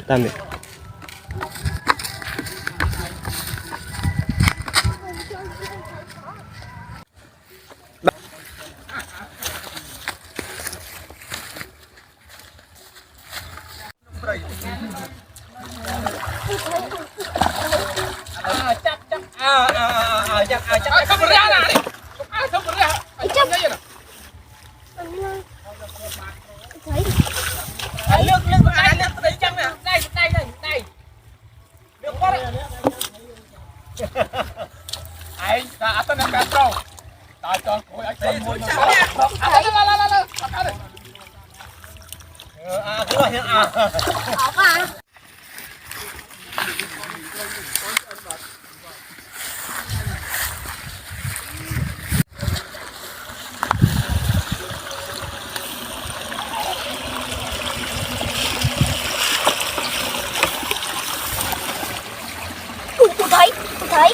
Tam đi. Không có ra nào đi. Không có ra. Chấp đây nè. Lương đây chăng nè. Đây. Được quá đấy. Ai, ta tao nằm trâu. Ta cho coi ai chơi mua. Tôi thấy